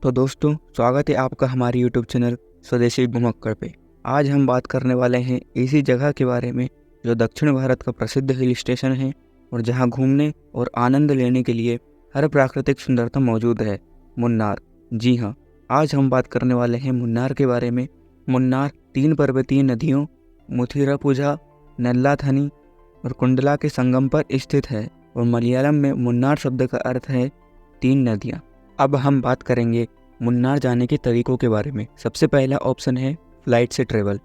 तो दोस्तों, स्वागत है आपका हमारे यूट्यूब चैनल स्वदेशी घुमक्कड़ पे। आज हम बात करने वाले हैं ऐसी जगह के बारे में जो दक्षिण भारत का प्रसिद्ध हिल स्टेशन है और जहां घूमने और आनंद लेने के लिए हर प्राकृतिक सुंदरता मौजूद है, मुन्नार। जी हाँ, आज हम बात करने वाले हैं मुन्नार के बारे में। मुन्नार 3 पर्वतीय नदियों मुथिरापुझा, नल्लाथनी और कुंडला के संगम पर स्थित है और मलयालम में मुन्नार शब्द का अर्थ है 3 नदियाँ। अब हम बात करेंगे मुन्नार जाने के तरीकों के बारे में। सबसे पहला ऑप्शन है फ्लाइट से ट्रेवल।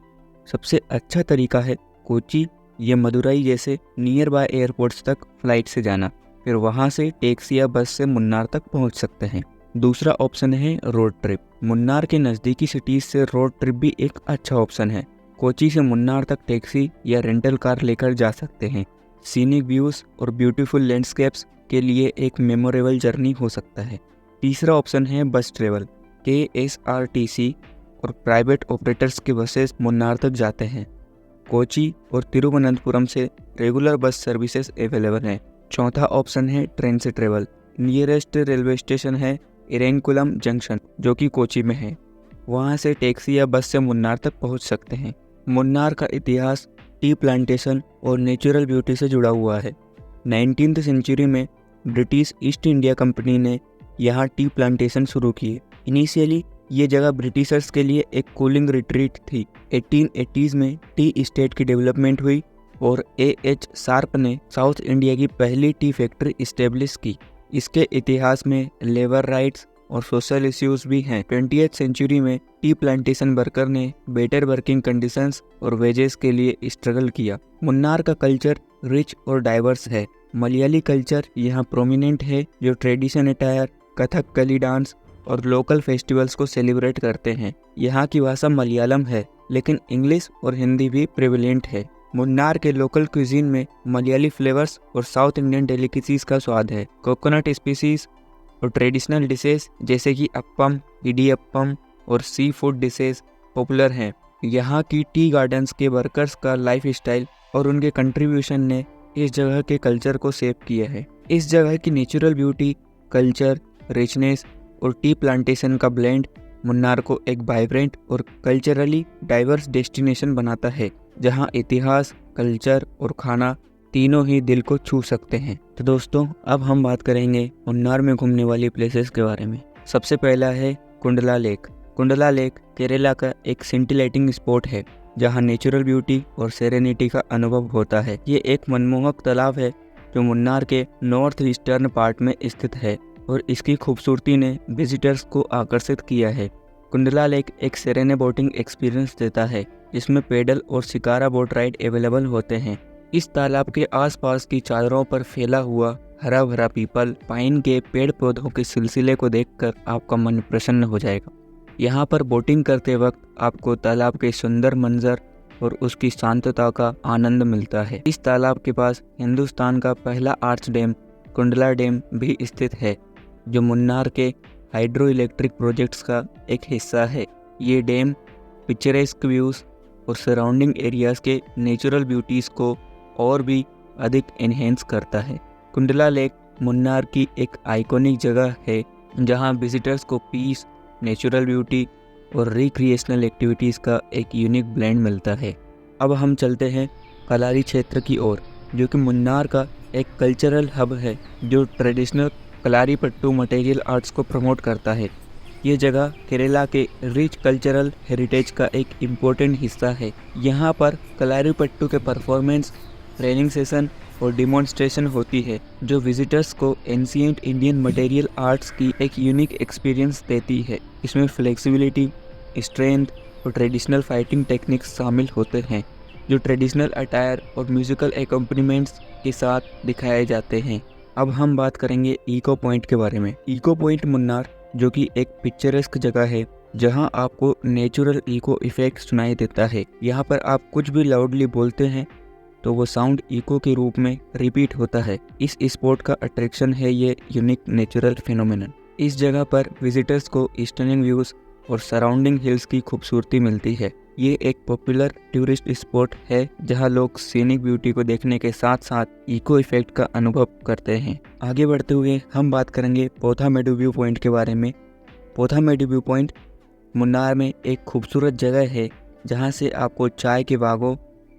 सबसे अच्छा तरीका है कोची या मदुरई जैसे नियर बाय एयरपोर्ट्स तक फ्लाइट से जाना, फिर वहां से टैक्सी या बस से मुन्नार तक पहुंच सकते हैं। दूसरा ऑप्शन है रोड ट्रिप। मुन्नार के नज़दीकी सिटीज से रोड ट्रिप भी एक अच्छा ऑप्शन है। कोची से मुन्नार तक टैक्सी या रेंटल कार लेकर जा सकते हैं। सीनिक व्यूज़ और ब्यूटीफुल लैंडस्केप्स के लिए एक मेमोरेबल जर्नी हो सकता है। तीसरा ऑप्शन है बस ट्रेवल। KSRTC और प्राइवेट ऑपरेटर्स की बसेस मुन्नार तक जाते हैं। कोची और तिरुवनंतपुरम से रेगुलर बस सर्विसेज अवेलेबल हैं। चौथा ऑप्शन है ट्रेन से ट्रेवल। नियरेस्ट रेलवे स्टेशन है इरेंकुलम जंक्शन, जो कि कोची में है। वहां से टैक्सी या बस से मुन्नार तक पहुंच सकते हैं। मुन्नार का इतिहास टी प्लांटेशन और नेचुरल ब्यूटी से जुड़ा हुआ है। 19वीं सेंचुरी में ब्रिटिश ईस्ट इंडिया कंपनी ने यहाँ टी प्लांटेशन शुरू किए। इनिशियली ये जगह ब्रिटिशर्स के लिए एक कूलिंग रिट्रीट थी। 1880s में टी इस्टेट की डेवलपमेंट हुई और AH शार्प ने साउथ इंडिया की पहली टी फैक्ट्री इस्टेब्लिश की। इसके इतिहास में लेबर राइट्स और सोशल इश्यूज भी हैं। 20th सेंचुरी में टी प्लांटेशन वर्कर ने बेटर वर्किंग कंडीशंस और वेजेस के लिए स्ट्रगल किया। मुन्नार का कल्चर रिच और डाइवर्स है। मलयाली कल्चर यहाँ प्रोमिनेंट है, जो ट्रेडिशन अटायर, कथकली डांस और लोकल फेस्टिवल्स को सेलिब्रेट करते हैं। यहाँ की भाषा मलयालम है, लेकिन इंग्लिश और हिंदी भी प्रेवलेंट है। मुन्नार के लोकल क्यूजीन में मलयाली फ्लेवर्स और साउथ इंडियन डेलिकेसीज का स्वाद है। कोकोनट स्पीसीज और ट्रेडिशनल डिशेस जैसे कि अप्पम, इडियप्पम और सी फूड डिशेस पॉपुलर हैं। यहाँ की टी गार्डन्स के वर्कर्स का लाइफ स्टाइल और उनके कंट्रीब्यूशन ने इस जगह के कल्चर को शेप किया है। इस जगह की नेचुरल ब्यूटी, कल्चर, रिचनेस और टी प्लांटेशन का ब्लेंड मुन्नार को एक वाइब्रेंट और कल्चरली डाइवर्स डेस्टिनेशन बनाता है, जहां इतिहास, कल्चर और खाना तीनों ही दिल को छू सकते हैं। तो दोस्तों, अब हम बात करेंगे मुन्नार में घूमने वाली प्लेसेस के बारे में। सबसे पहला है कुंडला लेक। कुंडला लेक केरला का एक सिंटिलेटिंग स्पॉट है, जहां नेचुरल ब्यूटी और सेरेनिटी का अनुभव होता है। ये एक मनमोहक तालाब है जो मुन्नार के नॉर्थ ईस्टर्न पार्ट में स्थित है और इसकी खूबसूरती ने विजिटर्स को आकर्षित किया है। कुंडला लेक एक सेरेने बोटिंग एक्सपीरियंस देता है, जिसमें पेडल और शिकारा बोट राइड अवेलेबल होते हैं। इस तालाब के आसपास की चादरों पर फैला हुआ हरा भरा पीपल, पाइन के पेड़ पौधों के सिलसिले को देखकर आपका मन प्रसन्न हो जाएगा। यहाँ पर बोटिंग करते वक्त आपको तालाब के सुंदर मंजर और उसकी शांतता का आनंद मिलता है। इस तालाब के पास हिंदुस्तान का पहला आर्च डैम कुंडला डैम भी स्थित है, जो मुन्नार के हाइड्रो इलेक्ट्रिक प्रोजेक्ट्स का एक हिस्सा है। ये डैम पिक्चरेस्क व्यूज़ और सराउंडिंग एरियाज़ के नेचुरल ब्यूटीज़ को और भी अधिक एनहेंस करता है। कुंडला लेक मुन्नार की एक आइकॉनिक जगह है, जहां विजिटर्स को पीस, नेचुरल ब्यूटी और रिक्रिएशनल एक्टिविटीज़ का एक यूनिक ब्लेंड मिलता है। अब हम चलते हैं कलारी क्षेत्र की ओर, जो कि मुन्नार का एक कल्चरल हब है, जो ट्रेडिशनल कलारीपट्टू मटेरियल आर्ट्स को प्रमोट करता है। ये जगह केरला के रिच कल्चरल हेरिटेज का एक इम्पोर्टेंट हिस्सा है। यहाँ पर कलारीपट्टू के परफॉर्मेंस, ट्रेनिंग सेशन और डिमॉन्स्ट्रेशन होती है, जो विजिटर्स को एंशिएंट इंडियन मटेरियल आर्ट्स की एक यूनिक एक्सपीरियंस देती है। इसमें फ्लेक्सिबिलिटी, स्ट्रेंथ और ट्रेडिशनल फाइटिंग टेक्निक्स शामिल होते हैं, जो ट्रेडिशनल अटायर और म्यूजिकल एकम्पनीमेंट्स के साथ दिखाए जाते हैं। अब हम बात करेंगे इको पॉइंट के बारे में। इको पॉइंट मुन्नार, जो कि एक पिक्चरेस्क जगह है, जहां आपको नेचुरल इको इफेक्ट सुनाई देता है। यहाँ पर आप कुछ भी लाउडली बोलते हैं तो वो साउंड इको के रूप में रिपीट होता है। इस स्पॉट का अट्रैक्शन है ये यूनिक नेचुरल फिनोमेनन। इस जगह पर विजिटर्स को स्टनिंग व्यूज़ और सराउंडिंग हिल्स की खूबसूरती मिलती है। ये एक पॉपुलर टूरिस्ट स्पॉट है, जहां लोग सीनिक ब्यूटी को देखने के साथ साथ इको इफेक्ट का अनुभव करते हैं। आगे बढ़ते हुए हम बात करेंगे पोथामेडू व्यू पॉइंट के बारे में। पोथामेडी व्यू पॉइंट मुन्नार में एक खूबसूरत जगह है जहां से आपको चाय के बागों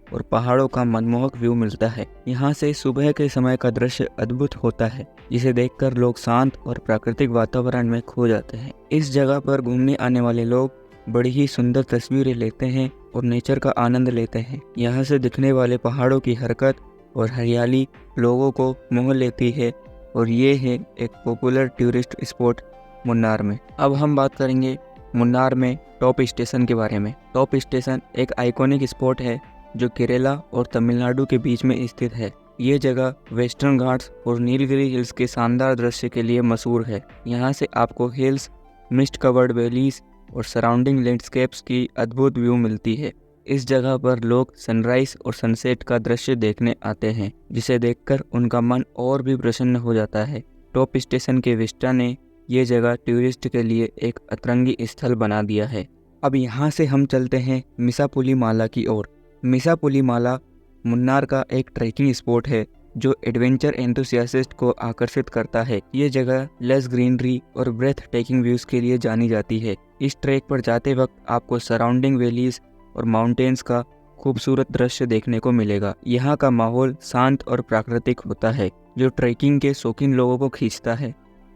और पहाड़ों का मनमोहक व्यू मिलता है। यहाँ से सुबह के समय का दृश्य अद्भुत होता है, जिसे देखकर लोग शांत और प्राकृतिक वातावरण में खो जाते हैं। इस जगह पर घूमने आने वाले लोग बड़ी ही सुंदर तस्वीरें लेते हैं और नेचर का आनंद लेते हैं। यहाँ से दिखने वाले पहाड़ों की हरकत और हरियाली लोगों को मोह लेती है और ये है एक पॉपुलर टूरिस्ट स्पॉट मुन्नार में। अब हम बात करेंगे मुन्नार में टॉप स्टेशन के बारे में। टॉप स्टेशन एक आइकॉनिक स्पॉट है जो केरला और तमिलनाडु के बीच में स्थित है। ये जगह वेस्टर्न घाट्स और नीलगिरी हिल्स के शानदार दृश्य के लिए मशहूर है। यहाँ से आपको हिल्स, मिस्ट कवर्ड वैलीज और सराउंडिंग लैंडस्केप्स की अद्भुत व्यू मिलती है। इस जगह पर लोग सनराइज और सनसेट का दृश्य देखने आते हैं, जिसे देखकर उनका मन और भी प्रसन्न हो जाता है। टॉप स्टेशन के विस्टा ने ये जगह टूरिस्ट के लिए एक अतरंगी स्थल बना दिया है। अब यहाँ से हम चलते हैं मिसापुलीमाला की ओर। मिसापुलीमाला मुन्नार का एक ट्रैकिंग स्पॉट है जो एडवेंचर एंथुसियास्ट को आकर्षित करता है। ये जगह लेस ग्रीनरी और ब्रेथ टेकिंग व्यूज के लिए जानी जाती है। इस ट्रैक पर जाते वक्त आपको सराउंडिंग वैलीज और माउंटेन्स का खूबसूरत दृश्य देखने को मिलेगा। यहाँ का माहौल शांत और प्राकृतिक होता है, जो ट्रैकिंग के शौकीन लोगों को खींचता है।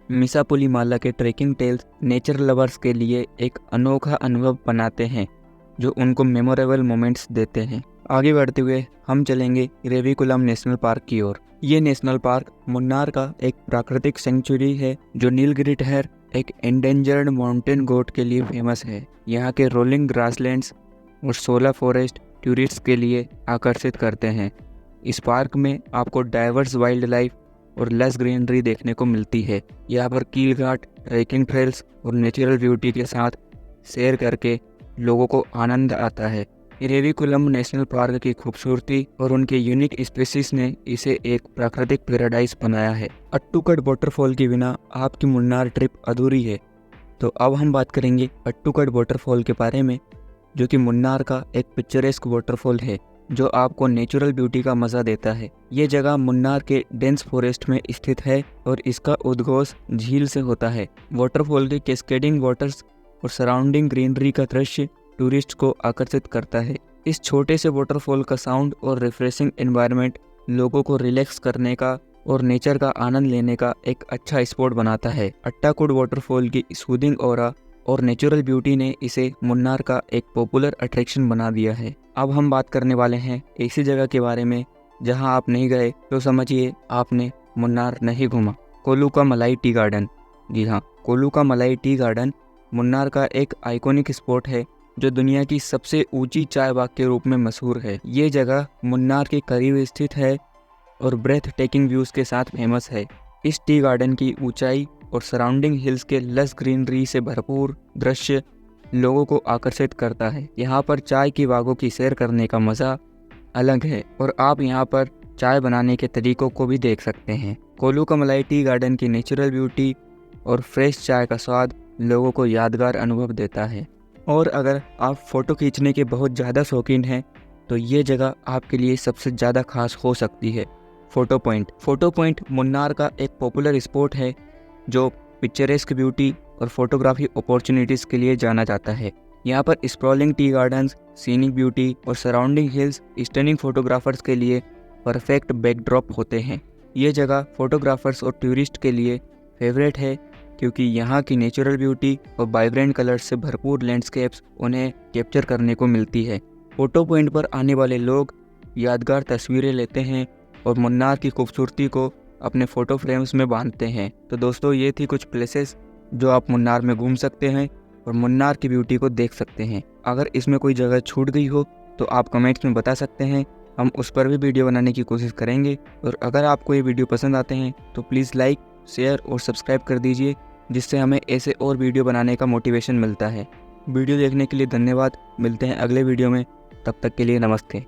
मिसापुलीमाला के ट्रैकिंग टेल्स नेचर लवर्स के लिए एक अनोखा अनुभव बनाते हैं, जो उनको मेमोरेबल मोमेंट्स देते हैं। आगे बढ़ते हुए हम चलेंगे इरेविकुलम नेशनल पार्क की ओर। ये नेशनल पार्क मुन्नार का एक प्राकृतिक सेंचुरी है जो नीलगिरी टहर, एक एंडेंजर्ड माउंटेन गोट के लिए फेमस है। यहाँ के रोलिंग ग्रासलैंड्स और शोला फॉरेस्ट टूरिस्ट के लिए आकर्षित करते हैं। इस पार्क में आपको डाइवर्स वाइल्ड लाइफ और लेस ग्रीनरी देखने को मिलती है। यहाँ पर कील घाट, ट्रैकिंग ट्रेल्स और नेचुरल ब्यूटी के साथ सैर करके लोगों को आनंद आता है। इरेविकुलम नेशनल पार्क की खूबसूरती और उनके यूनिक स्पीसीज ने इसे एक प्राकृतिक पैराडाइज बनाया है। अट्टूकड वाटरफॉल के बिना आपकी मुन्नार ट्रिप अधूरी है। तो अब हम बात करेंगे अट्टूकड वाटरफॉल के बारे में, जो कि मुन्नार का एक पिक्चरेस्क वाटरफॉल है जो आपको नेचुरल ब्यूटी का मज़ा देता है। ये जगह मुन्नार के डेंस फॉरेस्ट में स्थित है और इसका उद्घोष झील से होता है। वाटरफॉल के कैस्केडिंग वाटर्स और सराउंडिंग ग्रीनरी का दृश्य टूरिस्ट को आकर्षित करता है। इस छोटे से वाटरफॉल का साउंड और रिफ्रेशिंग एनवायरनमेंट लोगों को रिलैक्स करने का और नेचर का आनंद लेने का एक अच्छा स्पॉट बनाता है। अट्टाकुड वाटरफॉल की सूदिंग ऑरा और नेचुरल ब्यूटी ने इसे मुन्नार का एक पॉपुलर अट्रैक्शन बना दिया है। अब हम बात करने वाले हैं ऐसी जगह के बारे में जहां आप नहीं गए तो समझिए आपने मुन्नार नहीं घूमा। कोलू मलाई टी गार्डन। जी हाँ, कोलू मलाई टी गार्डन मुन्नार का एक आइकॉनिक स्पॉट है जो दुनिया की सबसे ऊंची चाय बाग के रूप में मशहूर है। ये जगह मुन्नार के करीब स्थित है और ब्रेथ टेकिंग व्यूज के साथ फेमस है। इस टी गार्डन की ऊंचाई और सराउंडिंग हिल्स के लस ग्रीनरी से भरपूर दृश्य लोगों को आकर्षित करता है। यहाँ पर चाय की बागों की सैर करने का मज़ा अलग है और आप यहाँ पर चाय बनाने के तरीकों को भी देख सकते हैं। कोलू मलाई टी गार्डन की नेचुरल ब्यूटी और फ्रेश चाय का स्वाद लोगों को यादगार अनुभव देता है। और अगर आप फ़ोटो खींचने के बहुत ज़्यादा शौकीन हैं तो ये जगह आपके लिए सबसे ज़्यादा खास हो सकती है। फ़ोटो पॉइंट मुन्नार का एक पॉपुलर स्पॉट है जो पिक्चरेस्क ब्यूटी और फोटोग्राफी अपॉर्चुनिटीज़ के लिए जाना जाता है। यहाँ पर sprawling tea gardens, scenic beauty और सराउंडिंग हिल्स स्टनिंग फोटोग्राफर्स के लिए परफेक्ट बैकड्रॉप होते हैं। ये जगह फोटोग्राफर्स और टूरिस्ट के लिए फेवरेट है क्योंकि यहाँ की नेचुरल ब्यूटी और वाइब्रेंट कलर्स से भरपूर लैंडस्केप्स उन्हें कैप्चर करने को मिलती है। फ़ोटो पॉइंट पर आने वाले लोग यादगार तस्वीरें लेते हैं और मुन्नार की खूबसूरती को अपने फ़ोटो फ्रेम्स में बांधते हैं। तो दोस्तों, ये थी कुछ प्लेसेस जो आप मुन्नार में घूम सकते हैं और मुन्नार की ब्यूटी को देख सकते हैं। अगर इसमें कोई जगह छूट गई हो तो आप कमेंट्स में बता सकते हैं, हम उस पर भी वीडियो बनाने की कोशिश करेंगे। और अगर आपको ये वीडियो पसंद आते हैं तो प्लीज़ लाइक, शेयर और सब्सक्राइब कर दीजिए, जिससे हमें ऐसे और वीडियो बनाने का मोटिवेशन मिलता है। वीडियो देखने के लिए धन्यवाद। मिलते हैं अगले वीडियो में, तब तक के लिए नमस्ते।